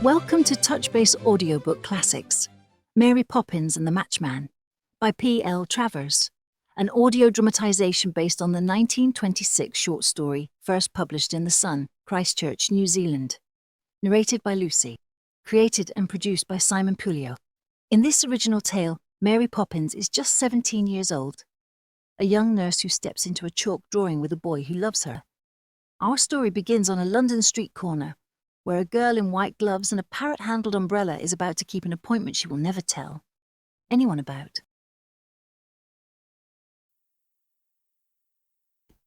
Welcome to Touchbase Audiobook Classics, Mary Poppins and the Matchman, by P.L. Travers, an audio dramatization based on the 1926 short story first published in The Sun, Christchurch, New Zealand. Narrated by Lucy. Created and produced by Simone Puleo. In this original tale, Mary Poppins is just 17 years old, a young nurse who steps into a chalk drawing with a boy who loves her. Our story begins on a London street corner, where a girl in white gloves and a parrot-handled umbrella is about to keep an appointment she will never tell anyone about.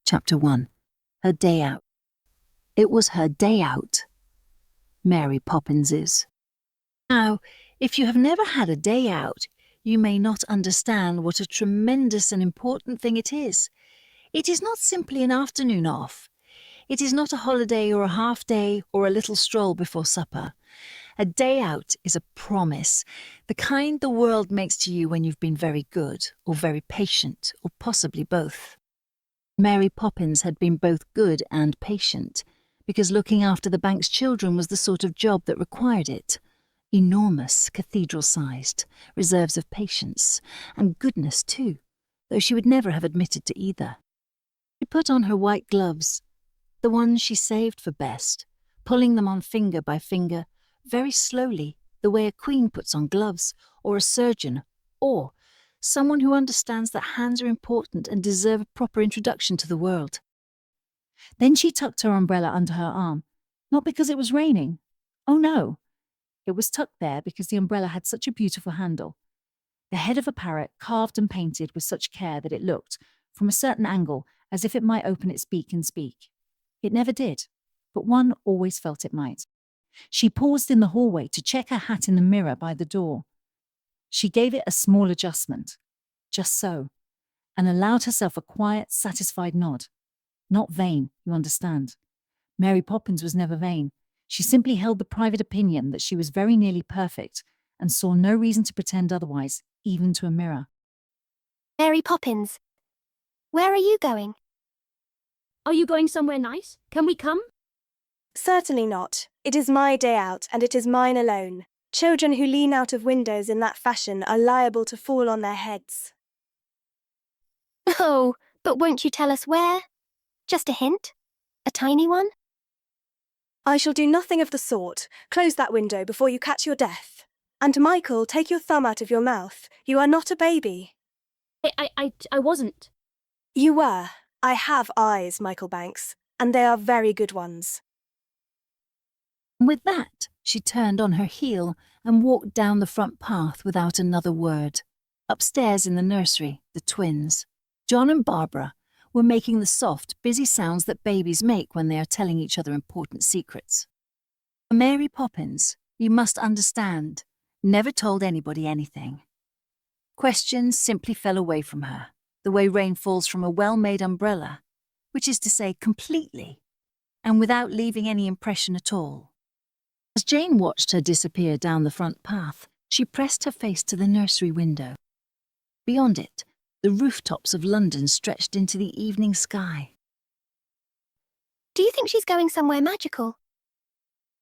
Chapter 1. Her Day Out. It was her day out. Mary Poppins's. Now, if you have never had a day out, you may not understand what a tremendous and important thing it is. It is not simply an afternoon off. It is not a holiday or a half day or a little stroll before supper. A day out is a promise, the kind the world makes to you when you've been very good or very patient, or possibly both. Mary Poppins had been both good and patient, because looking after the bank's children was the sort of job that required it. Enormous, cathedral-sized, reserves of patience, and goodness too, though she would never have admitted to either. She put on her white gloves, the ones she saved for best, pulling them on finger by finger, very slowly, the way a queen puts on gloves, or a surgeon, or someone who understands that hands are important and deserve a proper introduction to the world. Then she tucked her umbrella under her arm, not because it was raining. Oh no, it was tucked there because the umbrella had such a beautiful handle. The head of a parrot carved and painted with such care that it looked, from a certain angle, as if it might open its beak and speak. It never did, but one always felt it might. She paused in the hallway to check her hat in the mirror by the door. She gave it a small adjustment, just so, and allowed herself a quiet, satisfied nod. Not vain, you understand. Mary Poppins was never vain. She simply held the private opinion that she was very nearly perfect and saw no reason to pretend otherwise, even to a mirror. Mary Poppins, where are you going? Are you going somewhere nice? Can we come? Certainly not. It is my day out, and it is mine alone. Children who lean out of windows in that fashion are liable to fall on their heads. Oh, but won't you tell us where? Just a hint? A tiny one? I shall do nothing of the sort. Close that window before you catch your death. And Michael, take your thumb out of your mouth. You are not a baby. I wasn't. You were. I have eyes, Michael Banks, and they are very good ones. With that, she turned on her heel and walked down the front path without another word. Upstairs in the nursery, the twins, John and Barbara, were making the soft, busy sounds that babies make when they are telling each other important secrets. Mary Poppins, you must understand, never told anybody anything. Questions simply fell away from her, the way rain falls from a well-made umbrella, which is to say completely, and without leaving any impression at all. As Jane watched her disappear down the front path, she pressed her face to the nursery window. Beyond it, the rooftops of London stretched into the evening sky. Do you think she's going somewhere magical?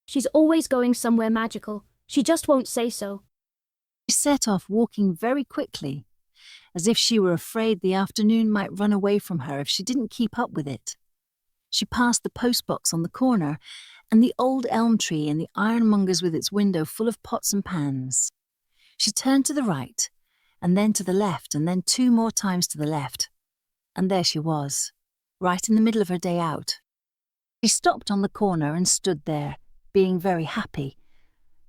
She's always going somewhere magical. She just won't say so. She set off walking very quickly, as if she were afraid the afternoon might run away from her if she didn't keep up with it. She passed the postbox on the corner and the old elm tree and the ironmonger's with its window full of pots and pans. She turned to the right, and then to the left, and then 2 more times to the left. And there she was, right in the middle of her day out. She stopped on the corner and stood there, being very happy.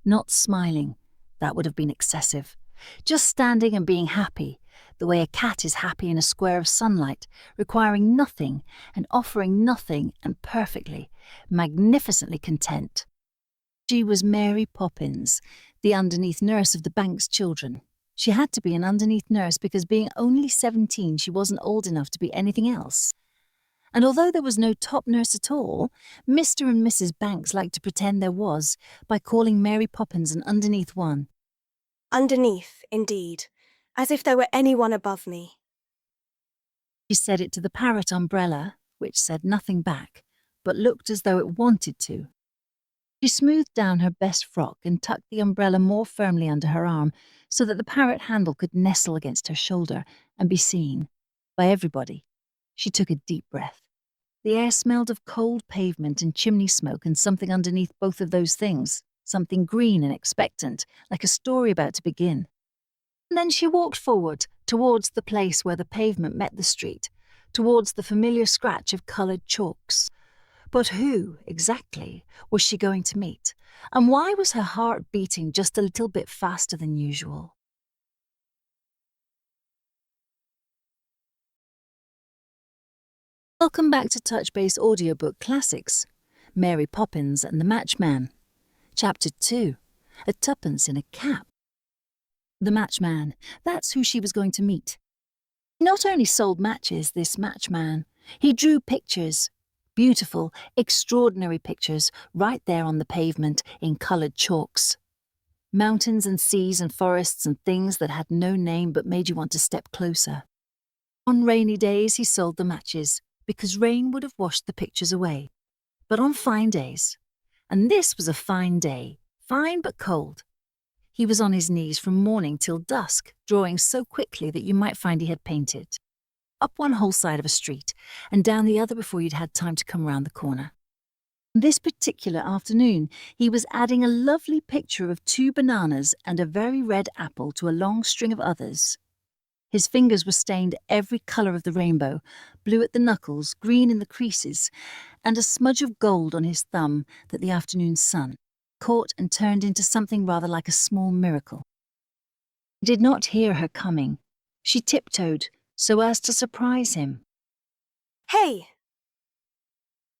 Not smiling, that would have been excessive. Just standing and being happy, the way a cat is happy in a square of sunlight, requiring nothing and offering nothing, and perfectly, magnificently content. She was Mary Poppins, the underneath nurse of the bank's children. She had to be an underneath nurse because being only 17 she wasn't old enough to be anything else. And although there was no top nurse at all, Mr. and Mrs. Banks liked to pretend there was by calling Mary Poppins an underneath one. Underneath, indeed, as if there were anyone above me. She said it to the parrot umbrella, which said nothing back, but looked as though it wanted to. She smoothed down her best frock and tucked the umbrella more firmly under her arm so that the parrot handle could nestle against her shoulder and be seen by everybody. She took a deep breath. The air smelled of cold pavement and chimney smoke and something underneath both of those things, something green and expectant, like a story about to begin. And then she walked forward, towards the place where the pavement met the street, towards the familiar scratch of coloured chalks. But who, exactly, was she going to meet? And why was her heart beating just a little bit faster than usual? Welcome back to TouchBase Audiobook Classics, Mary Poppins and the Matchman. Chapter 2, A Tuppence in a Cap. The Matchman, that's who she was going to meet. He not only sold matches, this Matchman, he drew pictures, beautiful, extraordinary pictures, right there on the pavement in coloured chalks. Mountains and seas and forests and things that had no name but made you want to step closer. On rainy days he sold the matches, because rain would have washed the pictures away. But on fine days, and this was a fine day, fine but cold, he was on his knees from morning till dusk, drawing so quickly that you might find he had painted. Up one whole side of a street, and down the other before you'd had time to come round the corner. This particular afternoon, he was adding a lovely picture of 2 bananas and a very red apple to a long string of others. His fingers were stained every colour of the rainbow, blue at the knuckles, green in the creases, and a smudge of gold on his thumb that the afternoon sun caught and turned into something rather like a small miracle. He did not hear her coming. She tiptoed so as to surprise him. Hey!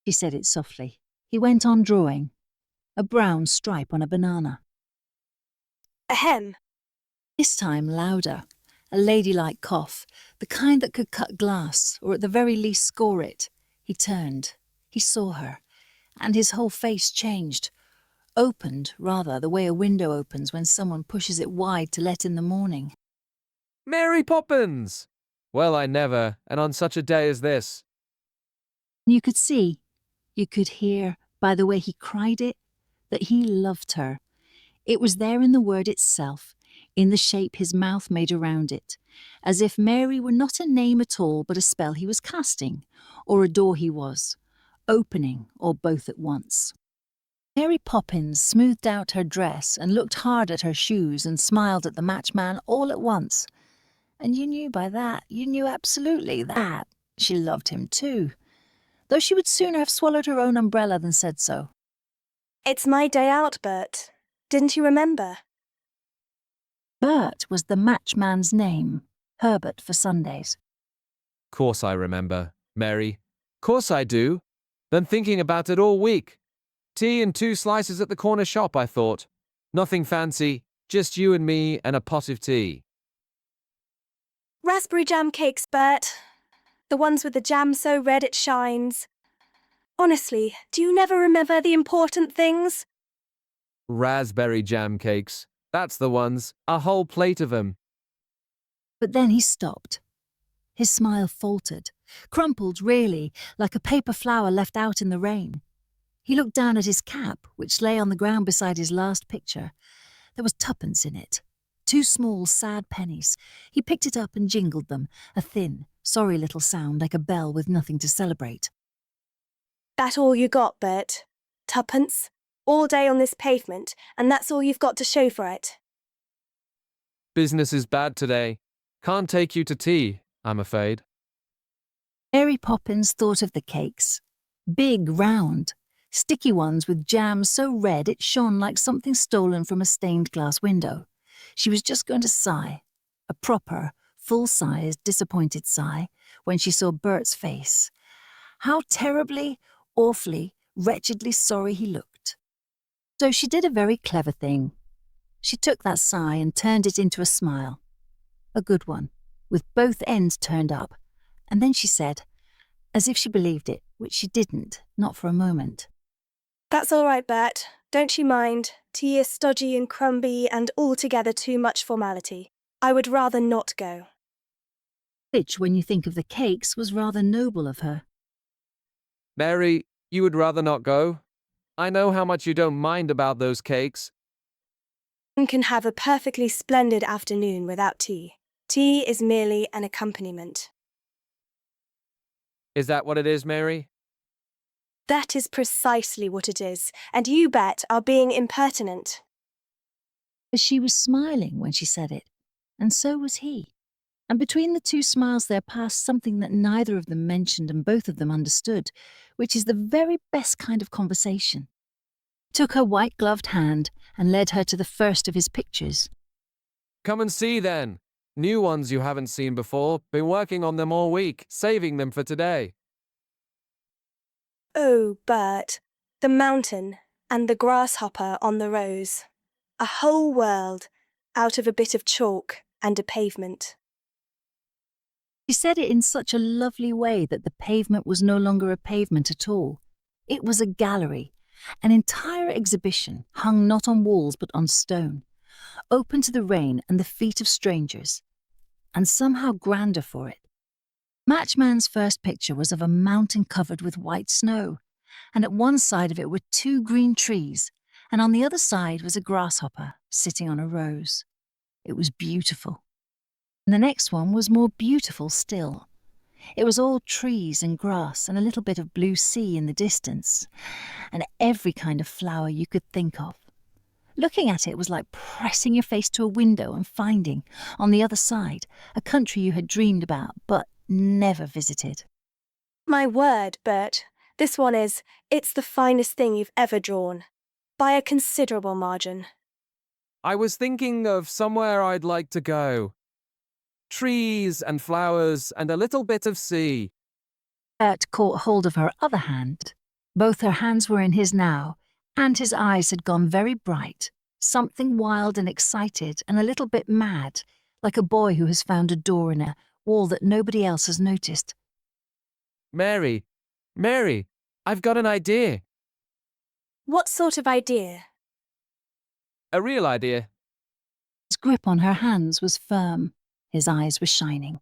She said it softly. He went on drawing. A brown stripe on a banana. Ahem. This time louder. A ladylike cough, the kind that could cut glass, or at the very least score it. He turned. He saw her, and his whole face changed. Opened, rather, the way a window opens when someone pushes it wide to let in the morning. Mary Poppins! Well, I never, and on such a day as this. You could see, you could hear, by the way he cried it, that he loved her. It was there in the word itself, in the shape his mouth made around it, as if Mary were not a name at all but a spell he was casting, or a door he was, opening, or both at once. Mary Poppins smoothed out her dress and looked hard at her shoes and smiled at the matchman all at once. And you knew by that, you knew absolutely that she loved him too, though she would sooner have swallowed her own umbrella than said so. It's my day out, Bert. Didn't you remember? Bert was the matchman's name, Herbert for Sundays. Course I remember, Mary. Course I do. Been thinking about it all week. Tea and 2 slices at the corner shop, I thought. Nothing fancy, just you and me and a pot of tea. Raspberry jam cakes, Bert. The ones with the jam so red it shines. Honestly, do you never remember the important things? Raspberry jam cakes. That's the ones. A whole plate of 'em. But then he stopped. His smile faltered, crumpled really, like a paper flower left out in the rain. He looked down at his cap, which lay on the ground beside his last picture. There was tuppence in it. 2 small, sad pennies. He picked it up and jingled them, a thin, sorry little sound like a bell with nothing to celebrate. That all you got, Bert? Tuppence? All day on this pavement, and that's all you've got to show for it? Business is bad today. Can't take you to tea, I'm afraid. Mary Poppins thought of the cakes. Big, round, sticky ones with jam so red it shone like something stolen from a stained glass window. She was just going to sigh, a proper, full-sized, disappointed sigh, when she saw Bert's face. How terribly, awfully, wretchedly sorry he looked. So she did a very clever thing. She took that sigh and turned it into a smile. A good one, with both ends turned up. And then she said, as if she believed it, which she didn't, not for a moment. That's all right, Bert. Don't you mind. Tea is stodgy and crumby and altogether too much formality. I would rather not go. Which, when you think of the cakes, was rather noble of her. Mary, you would rather not go? I know how much you don't mind about those cakes. One can have a perfectly splendid afternoon without tea. Tea is merely an accompaniment. Is that what it is, Mary? That is precisely what it is, and you, Bet, are being impertinent. But she was smiling when she said it, and so was he. And between the two smiles there passed something that neither of them mentioned and both of them understood, which is the very best kind of conversation. He took her white-gloved hand and led her to the first of his pictures. Come and see then. New ones you haven't seen before. Been working on them all week, saving them for today. Oh, Bert, the mountain and the grasshopper on the rose. A whole world out of a bit of chalk and a pavement. She said it in such a lovely way that the pavement was no longer a pavement at all. It was a gallery, an entire exhibition hung not on walls but on stone, open to the rain and the feet of strangers, and somehow grander for it. Matchman's first picture was of a mountain covered with white snow, and at one side of it were 2 green trees, and on the other side was a grasshopper sitting on a rose. It was beautiful. And the next one was more beautiful still. It was all trees and grass and a little bit of blue sea in the distance, and every kind of flower you could think of. Looking at it was like pressing your face to a window and finding, on the other side, a country you had dreamed about but never visited. My word, Bert, it's the finest thing you've ever drawn. By a considerable margin. I was thinking of somewhere I'd like to go. Trees and flowers and a little bit of sea. Bert caught hold of her other hand. Both her hands were in his now, and his eyes had gone very bright, something wild and excited and a little bit mad, like a boy who has found a door in a wall that nobody else has noticed. Mary, I've got an idea. What sort of idea? A real idea. His grip on her hands was firm. His eyes were shining.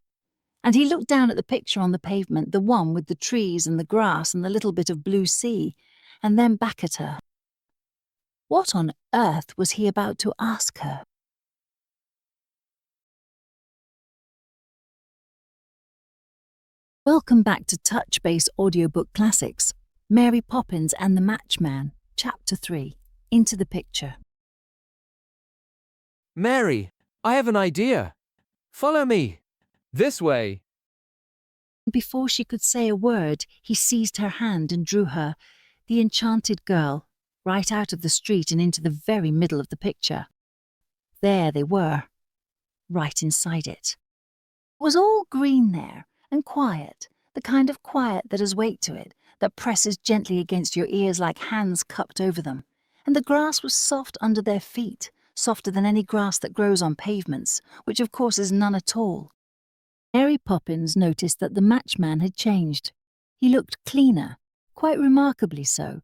And he looked down at the picture on the pavement, the one with the trees and the grass and the little bit of blue sea, and then back at her. What on earth was he about to ask her? Welcome back to Touchbase Audiobook Classics, Mary Poppins and the Matchman, Chapter 3, Into the Picture. Mary, I have an idea. Follow me. This way. Before she could say a word, he seized her hand and drew her, the enchanted girl, right out of the street and into the very middle of the picture. There they were, right inside it. It was all green there, and quiet, the kind of quiet that has weight to it, that presses gently against your ears like hands cupped over them. And the grass was soft under their feet, softer than any grass that grows on pavements, which of course is none at all. Mary Poppins noticed that the matchman had changed. He looked cleaner, quite remarkably so,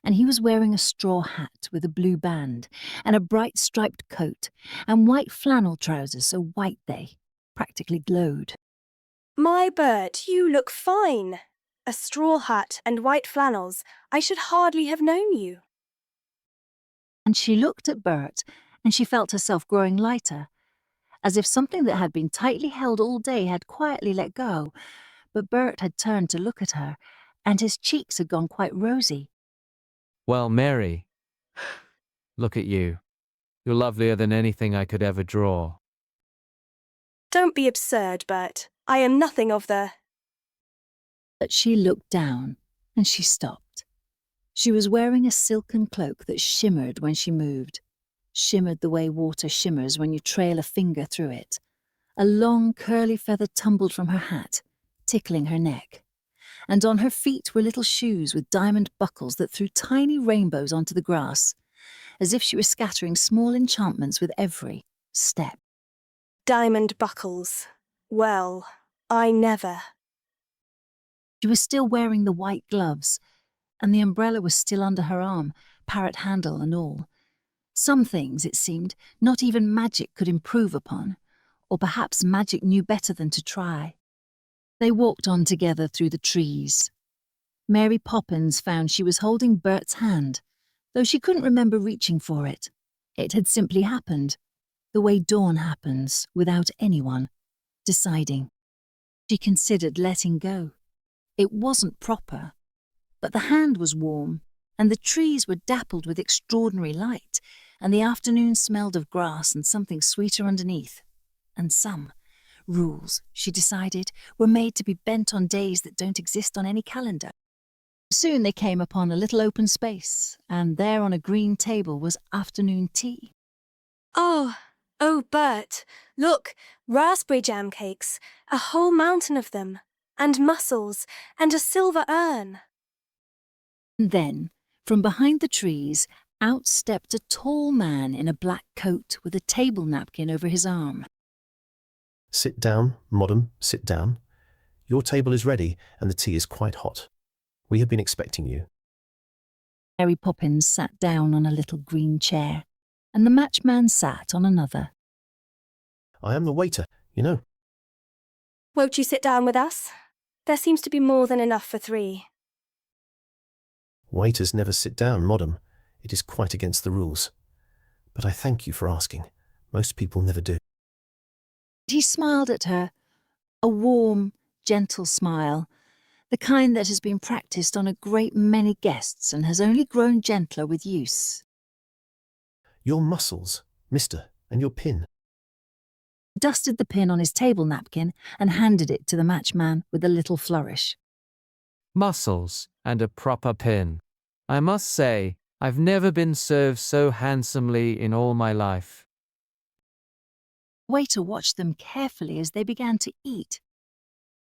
and he was wearing a straw hat with a blue band, and a bright striped coat, and white flannel trousers, so white they practically glowed. My Bert, you look fine. A straw hat and white flannels. I should hardly have known you. And she looked at Bert, and she felt herself growing lighter, as if something that had been tightly held all day had quietly let go. But Bert had turned to look at her, and his cheeks had gone quite rosy. Well, Mary, look at you. You're lovelier than anything I could ever draw. Don't be absurd, Bert. I am nothing of the... But she looked down, and she stopped. She was wearing a silken cloak that shimmered when she moved, shimmered the way water shimmers when you trail a finger through it. A long curly feather tumbled from her hat, tickling her neck. And on her feet were little shoes with diamond buckles that threw tiny rainbows onto the grass, as if she were scattering small enchantments with every step. Diamond buckles. Well, I never. She was still wearing the white gloves, and the umbrella was still under her arm, parrot handle and all. Some things, it seemed, not even magic could improve upon, or perhaps magic knew better than to try. They walked on together through the trees. Mary Poppins found she was holding Bert's hand, though she couldn't remember reaching for it. It had simply happened, the way dawn happens, without anyone deciding. She considered letting go. It wasn't proper, but the hand was warm, and the trees were dappled with extraordinary light, and the afternoon smelled of grass and something sweeter underneath. And some rules, she decided, were made to be bent on days that don't exist on any calendar. Soon they came upon a little open space, and there on a green table was afternoon tea. Oh, Bert, look, raspberry jam cakes, a whole mountain of them, and mussels, and a silver urn. And then, from behind the trees, out stepped a tall man in a black coat with a table napkin over his arm. Sit down, madam, sit down. Your table is ready, and the tea is quite hot. We have been expecting you. Mary Poppins sat down on a little green chair, and the matchman sat on another. I am the waiter, you know. Won't you sit down with us? There seems to be more than enough for 3. Waiters never sit down, madam. It is quite against the rules. But I thank you for asking. Most people never do. He smiled at her, a warm, gentle smile, the kind that has been practiced on a great many guests and has only grown gentler with use. Your mussels, mister, and your pin. He dusted the pin on his table napkin and handed it to the matchman with a little flourish. Muscles and a proper pin. I must say, I've never been served so handsomely in all my life. The waiter watched them carefully as they began to eat.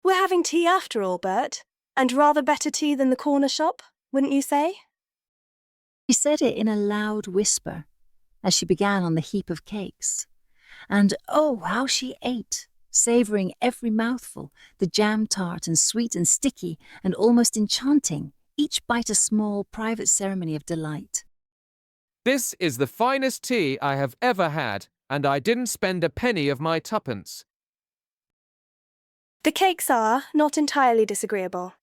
We're having tea after all, Bert, and rather better tea than the corner shop, wouldn't you say? She said it in a loud whisper as she began on the heap of cakes. And oh, how she ate, savouring every mouthful, the jam tart and sweet and sticky and almost enchanting, each bite a small private ceremony of delight. This is the finest tea I have ever had, and I didn't spend a penny of my tuppence. The cakes are not entirely disagreeable.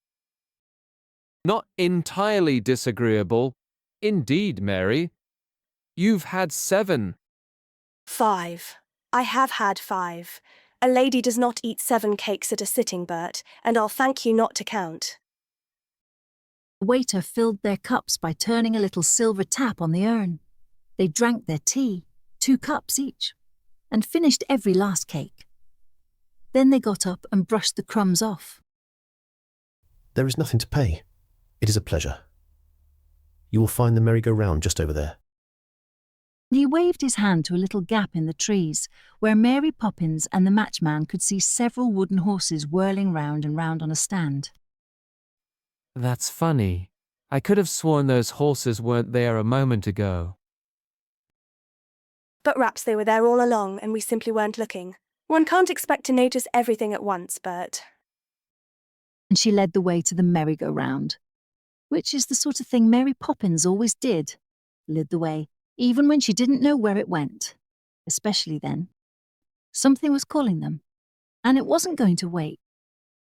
Not entirely disagreeable. Indeed, Mary. You've had 7. 5. I have had 5. A lady does not eat 7 cakes at a sitting, Bert, and I'll thank you not to count. The waiter filled their cups by turning a little silver tap on the urn. They drank their tea, 2 cups each, and finished every last cake. Then they got up and brushed the crumbs off. There is nothing to pay. It is a pleasure. You will find the merry-go-round just over there. He waved his hand to a little gap in the trees, where Mary Poppins and the matchman could see several wooden horses whirling round and round on a stand. That's funny. I could have sworn those horses weren't there a moment ago. But perhaps they were there all along and we simply weren't looking. One can't expect to notice everything at once, Bert. And she led the way to the merry-go-round, which is the sort of thing Mary Poppins always did, led the way, even when she didn't know where it went, especially then. Something was calling them, and it wasn't going to wait.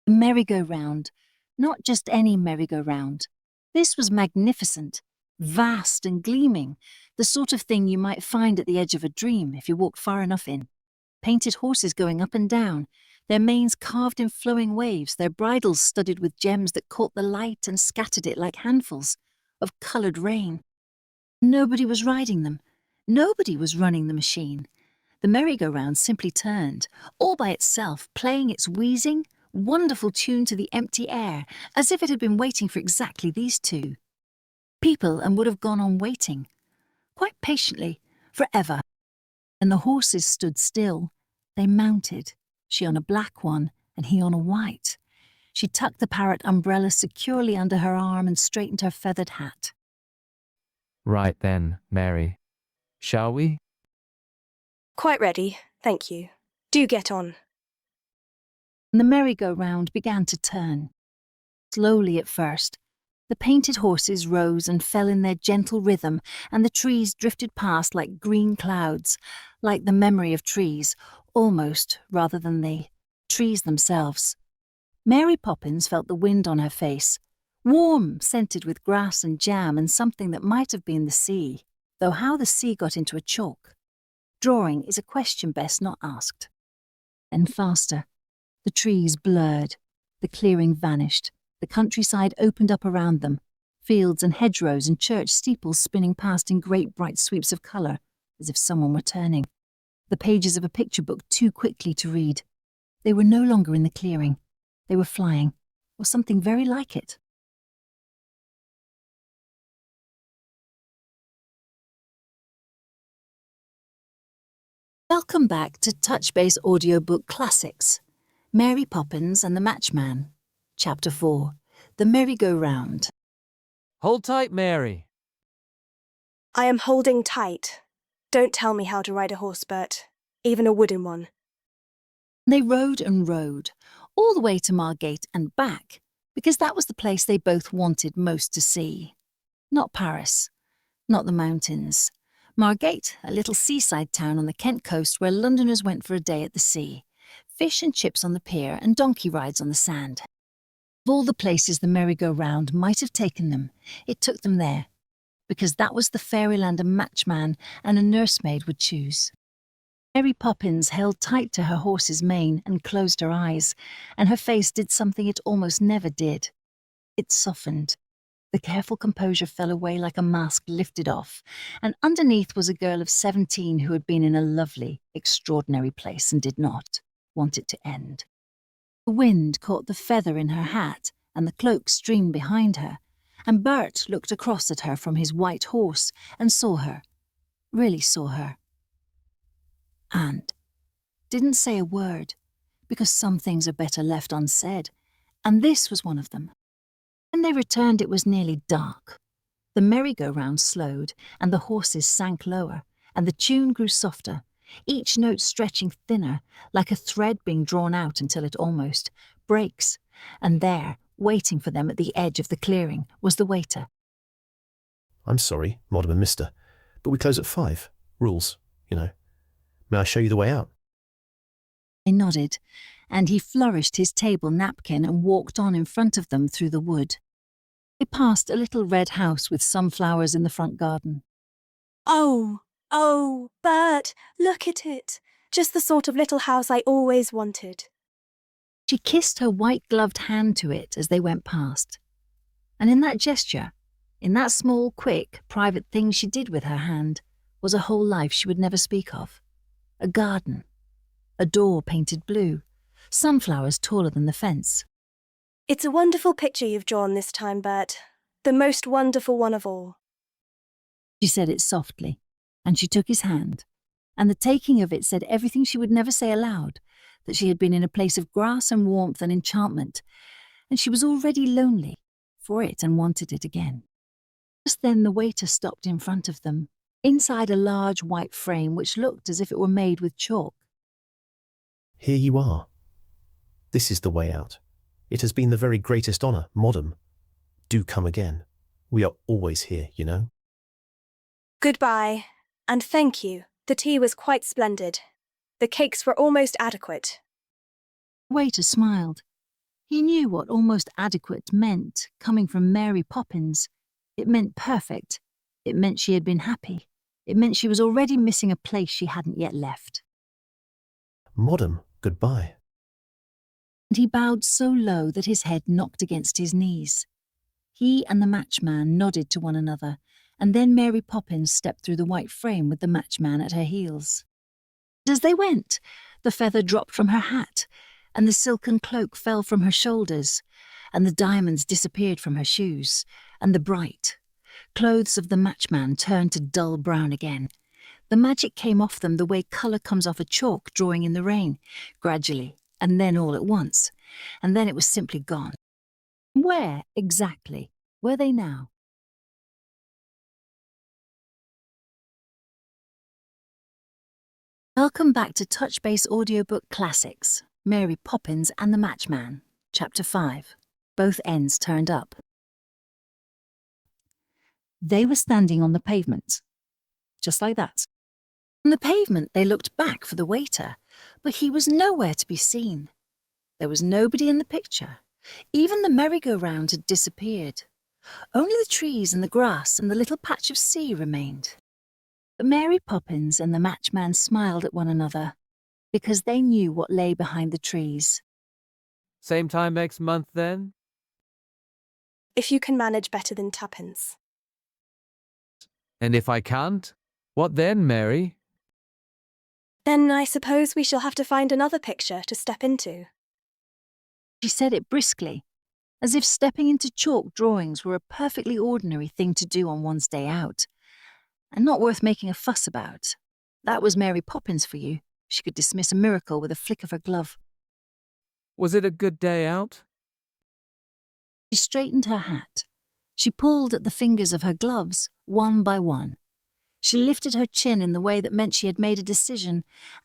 The merry-go-round, not just any merry-go-round. This was magnificent, vast and gleaming, the sort of thing you might find at the edge of a dream if you walked far enough in. Painted horses going up and down, their manes carved in flowing waves, their bridles studded with gems that caught the light and scattered it like handfuls of coloured rain. Nobody was riding them. Nobody was running the machine. The merry-go-round simply turned, all by itself, playing its wheezing, wonderful tune to the empty air, as if it had been waiting for exactly these two. People and would have gone on waiting, quite patiently, forever. And the horses stood still. They mounted, she on a black one and he on a white. She tucked the parrot umbrella securely under her arm and straightened her feathered hat. Right then, Mary. Shall we? Quite ready, thank you. Do get on. And the merry-go-round began to turn. Slowly at first, the painted horses rose and fell in their gentle rhythm, and the trees drifted past like green clouds, like the memory of trees, almost, rather than the trees themselves. Mary Poppins felt the wind on her face, Warm, scented with grass and jam and something that might have been the sea, though how the sea got into a chalk. Drawing is a question best not asked. Then faster. The trees blurred. The clearing vanished. The countryside opened up around them. Fields and hedgerows and church steeples spinning past in great bright sweeps of colour, as if someone were turning. The pages of a picture book too quickly to read. They were no longer in the clearing. They were flying, or something very like it. Welcome back to Touchbase Audiobook Classics. Mary Poppins and the Matchman. Chapter 4. The Merry-Go-Round. Hold tight, Mary. I am holding tight. Don't tell me how to ride a horse, Bert, even a wooden one. They rode and rode, all the way to Margate and back, because that was the place they both wanted most to see. Not Paris, not the mountains. Margate, a little seaside town on the Kent coast where Londoners went for a day at the sea. Fish and chips on the pier and donkey rides on the sand. Of all the places the merry-go-round might have taken them, it took them there, because that was the fairyland a matchman and a nursemaid would choose. Mary Poppins held tight to her horse's mane and closed her eyes, and her face did something it almost never did. It softened. The careful composure fell away like a mask lifted off, and underneath was a girl of 17 who had been in a lovely, extraordinary place and did not want it to end. The wind caught the feather in her hat, and the cloak streamed behind her, and Bert looked across at her from his white horse and saw her, really saw her. And didn't say a word, because some things are better left unsaid, and this was one of them. When they returned, it was nearly dark. The merry-go-round slowed, and the horses sank lower, and the tune grew softer, each note stretching thinner, like a thread being drawn out until it almost breaks. And there, waiting for them at the edge of the clearing, was the waiter. I'm sorry, Madam and Mister, but we close at 5. Rules, you know. May I show you the way out? They nodded, and he flourished his table napkin and walked on in front of them through the wood. They passed a little red house with sunflowers in the front garden. Oh, Bert, look at it. Just the sort of little house I always wanted. She kissed her white-gloved hand to it as they went past. And in that gesture, in that small, quick, private thing she did with her hand, was a whole life she would never speak of. A garden, a door painted blue, sunflowers taller than the fence. It's a wonderful picture you've drawn this time, Bert. The most wonderful one of all. She said it softly, and she took his hand, and the taking of it said everything she would never say aloud, that she had been in a place of grass and warmth and enchantment, and she was already lonely for it and wanted it again. Just then the waiter stopped in front of them, inside a large white frame which looked as if it were made with chalk. Here you are. This is the way out. It has been the very greatest honour, Madam. Do come again. We are always here, you know. Goodbye, and thank you. The tea was quite splendid. The cakes were almost adequate. The waiter smiled. He knew what almost adequate meant, coming from Mary Poppins. It meant perfect. It meant she had been happy. It meant she was already missing a place she hadn't yet left. Madam, goodbye. And he bowed so low that his head knocked against his knees. He and the matchman nodded to one another, and then Mary Poppins stepped through the white frame with the matchman at her heels. As they went, the feather dropped from her hat, and the silken cloak fell from her shoulders, and the diamonds disappeared from her shoes, and the bright clothes of the matchman turned to dull brown again. The magic came off them the way colour comes off a chalk drawing in the rain, gradually, and then all at once, and then it was simply gone. Where, exactly, were they now? Welcome back to Touchbase Audiobook Classics, Mary Poppins and the Matchman, Chapter 5, Both Ends Turned Up. They were standing on the pavement, just like that. On the pavement they looked back for the waiter, but he was nowhere to be seen. There was nobody in the picture, Even the merry-go-round had disappeared. Only the trees and the grass and the little patch of sea remained. But Mary Poppins and the matchman smiled at one another, because they knew what lay behind the trees. Same time next month, then? If you can manage better than Tuppence. And if I can't? What then, Mary? Then I suppose we shall have to find another picture to step into. She said it briskly, as if stepping into chalk drawings were a perfectly ordinary thing to do on one's day out, and not worth making a fuss about. That was Mary Poppins for you. She could dismiss a miracle with a flick of her glove. Was it a good day out? She straightened her hat. She pulled at the fingers of her gloves, one by one. She lifted her chin in the way that meant she had made a decision,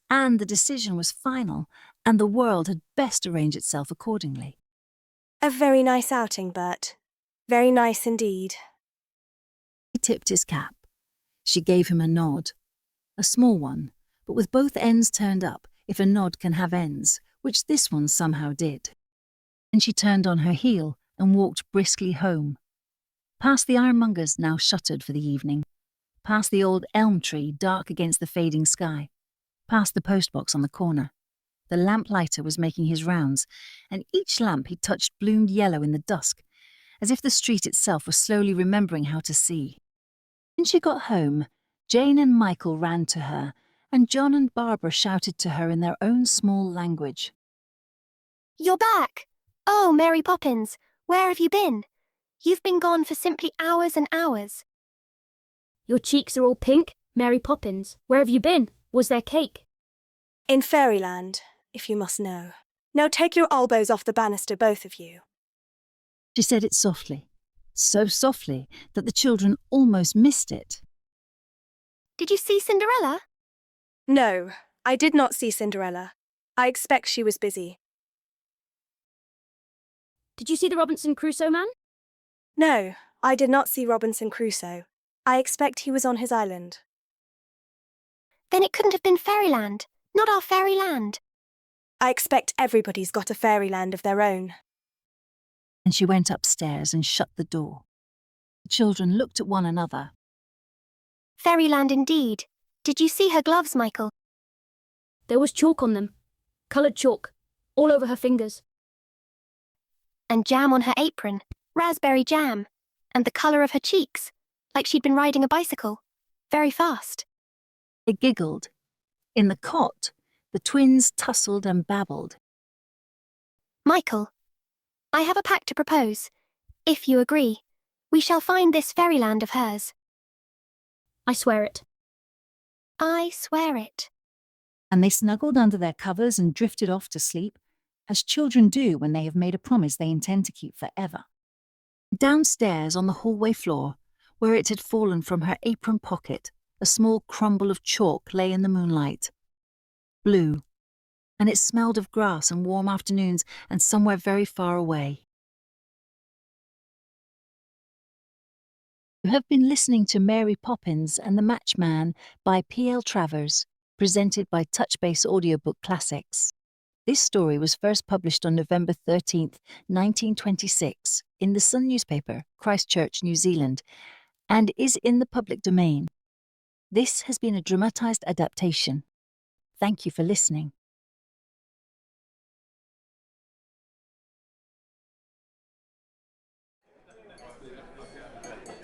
and the decision was final, and the world had best arrange itself accordingly. A very nice outing, Bert. Very nice indeed. He tipped his cap. She gave him a nod. A small one, but with both ends turned up, if a nod can have ends, which this one somehow did. And she turned on her heel and walked briskly home. Past the ironmonger's, now shuttered for the evening. Past the old elm tree, dark against the fading sky. Past the postbox on the corner. The lamplighter was making his rounds, and each lamp he touched bloomed yellow in the dusk, as if the street itself was slowly remembering how to see. When she got home, Jane and Michael ran to her, and John and Barbara shouted to her in their own small language. You're back! Oh, Mary Poppins, where have you been? You've been gone for simply hours and hours. Your cheeks are all pink, Mary Poppins. Where have you been? Was there cake? In fairyland, if you must know. Now take your elbows off the banister, both of you. She said it softly, so softly that the children almost missed it. Did you see Cinderella? No, I did not see Cinderella. I expect she was busy. Did you see the Robinson Crusoe man? No, I did not see Robinson Crusoe. I expect he was on his island. Then it couldn't have been fairyland, not our fairyland. I expect everybody's got a fairyland of their own. And she went upstairs and shut the door. The children looked at one another. Fairyland indeed. Did you see her gloves, Michael? There was chalk on them. Coloured chalk. All over her fingers. And jam on her apron. Raspberry jam. And the colour of her cheeks. Like she'd been riding a bicycle. Very fast. They giggled. In the cot, the twins tussled and babbled. Michael, I have a pact to propose. If you agree, we shall find this fairyland of hers. I swear it. I swear it. And they snuggled under their covers and drifted off to sleep, as children do when they have made a promise they intend to keep forever. Downstairs on the hallway floor, where it had fallen from her apron pocket, a small crumble of chalk lay in the moonlight. Blue, and it smelled of grass and warm afternoons and somewhere very far away. You have been listening to Mary Poppins and the Matchman by P.L. Travers, presented by Touchbase Audiobook Classics. This story was first published on November 13th, 1926, in the Sun newspaper, Christchurch, New Zealand, and is in the public domain. This has been a dramatised adaptation. Thank you for listening.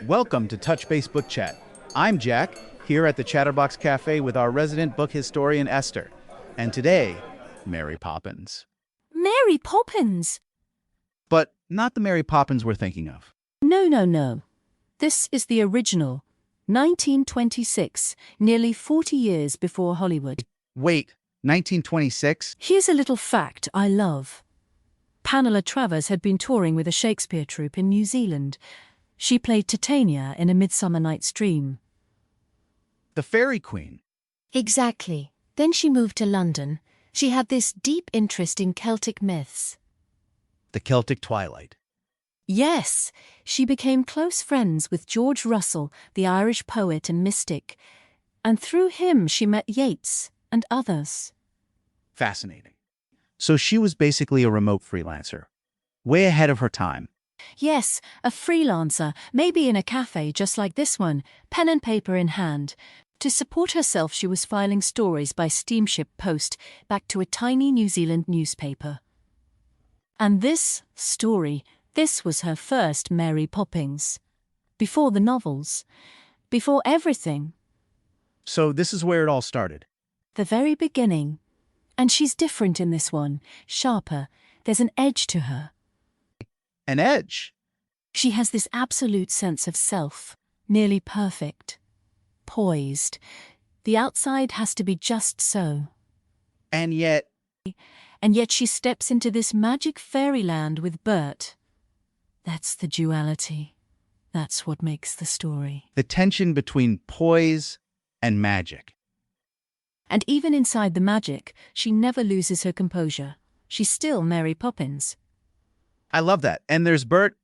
Welcome to Touchbase Book Chat. I'm Jack, here at the Chatterbox Cafe with our resident book historian Esther. And today, Mary Poppins. Mary Poppins? But not the Mary Poppins we're thinking of. No. This is the original, 1926, nearly 40 years before Hollywood. Wait, 1926? Here's a little fact I love. Pamela Travers had been touring with a Shakespeare troupe in New Zealand. She played Titania in A Midsummer Night's Dream. The Fairy Queen. Exactly. Then she moved to London. She had this deep interest in Celtic myths. The Celtic Twilight. Yes, she became close friends with George Russell, the Irish poet and mystic, and through him she met Yeats and others. Fascinating. So she was basically a remote freelancer. way ahead of her time. Yes, a freelancer, maybe in a cafe just like this one, pen and paper in hand. To support herself, she was filing stories by steamship post back to a tiny New Zealand newspaper. And this story, this was her first Mary Poppins. Before the novels, before everything, So this is where it all started. the very beginning. And she's different in this one, sharper. There's an edge to her. An edge. She has this absolute sense of self, nearly perfect, poised. The outside has to be just so. And yet, And yet she steps into this magic fairyland with Bert. That's the duality. That's what makes the story. the tension between poise and magic. And even inside the magic, she never loses her composure. She's still Mary Poppins. I love that. And there's Bert.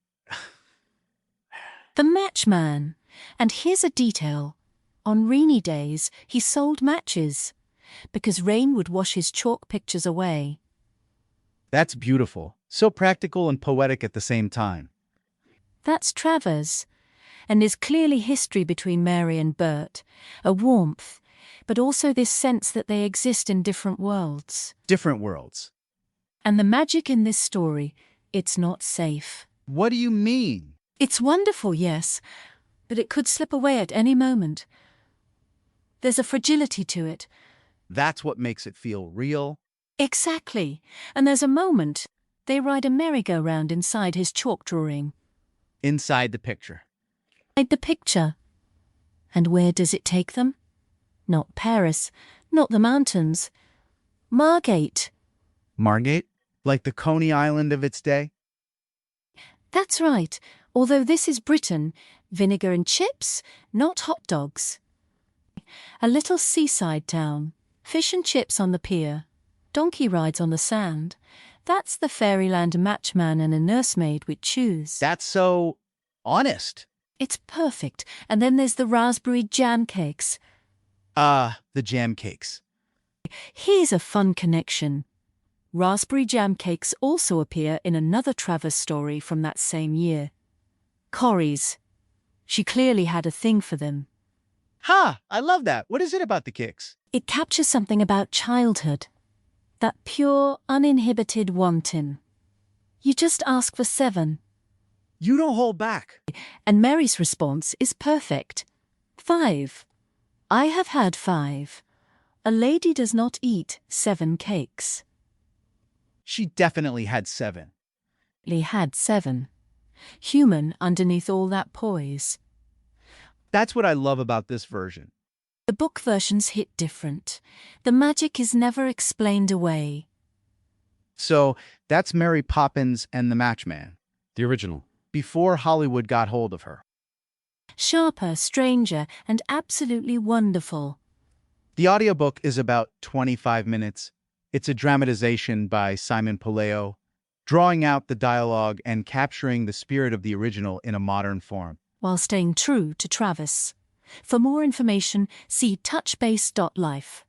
The matchman. And here's a detail. On rainy days, he sold matches, because rain would wash his chalk pictures away. That's beautiful. So practical and poetic at the same time. That's Travers. And there's clearly history between Mary and Bert, a warmth, but also this sense that they exist in different worlds. Different worlds. And the magic in this story, it's not safe. What do you mean? It's wonderful, yes, but it could slip away at any moment. There's a fragility to it. That's what makes it feel real. Exactly. And there's a moment. They ride a merry-go-round inside his chalk drawing. Inside the picture. Inside the picture. And where does it take them? Not Paris, not the mountains. Margate. Margate? Like the Coney Island of its day? That's right. Although this is Britain, vinegar and chips, not hot dogs. A little seaside town, fish and chips on the pier, donkey rides on the sand. That's the fairyland matchman and a nursemaid would choose. That's so honest. It's perfect. And then there's the raspberry jam cakes. The jam cakes. Here's a fun connection. Raspberry jam cakes also appear in another Travers story from that same year. Corrie's. She clearly had a thing for them. Ha! I love that. What is it about the kicks? It captures something about childhood. That pure, uninhibited wanton. You just ask for 7. You don't hold back. And Mary's response is perfect. 5. I have had 5. A lady does not eat 7 cakes. She definitely had 7. Lee had 7. Human underneath all that poise. That's what I love about this version. The book versions hit different. The magic is never explained away. So that's Mary Poppins and the Matchman, The original. before Hollywood got hold of her. Sharper, stranger, and absolutely wonderful. The audiobook is about 25 minutes. It's a dramatization by Simone Puleo, drawing out the dialogue and capturing the spirit of the original in a modern form. While staying true to Travers. For more information, see touchbase.life.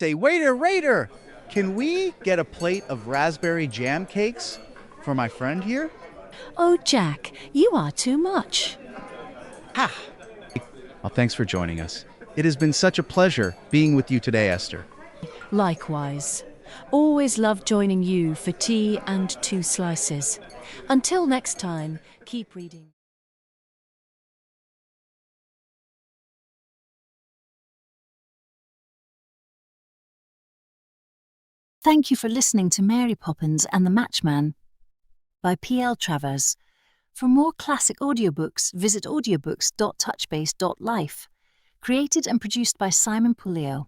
Say, waiter, can we get a plate of raspberry jam cakes for my friend here? Oh, Jack, you are too much. Ha! Well, thanks for joining us. It has been such a pleasure being with you today, Esther. Likewise. Always love joining you for tea and 2 slices. Until next time, keep reading. Thank you for listening to Mary Poppins and the Matchman by P.L. Travers. For more classic audiobooks, visit audiobooks.touchbase.life. Created and produced by Simone Puleo.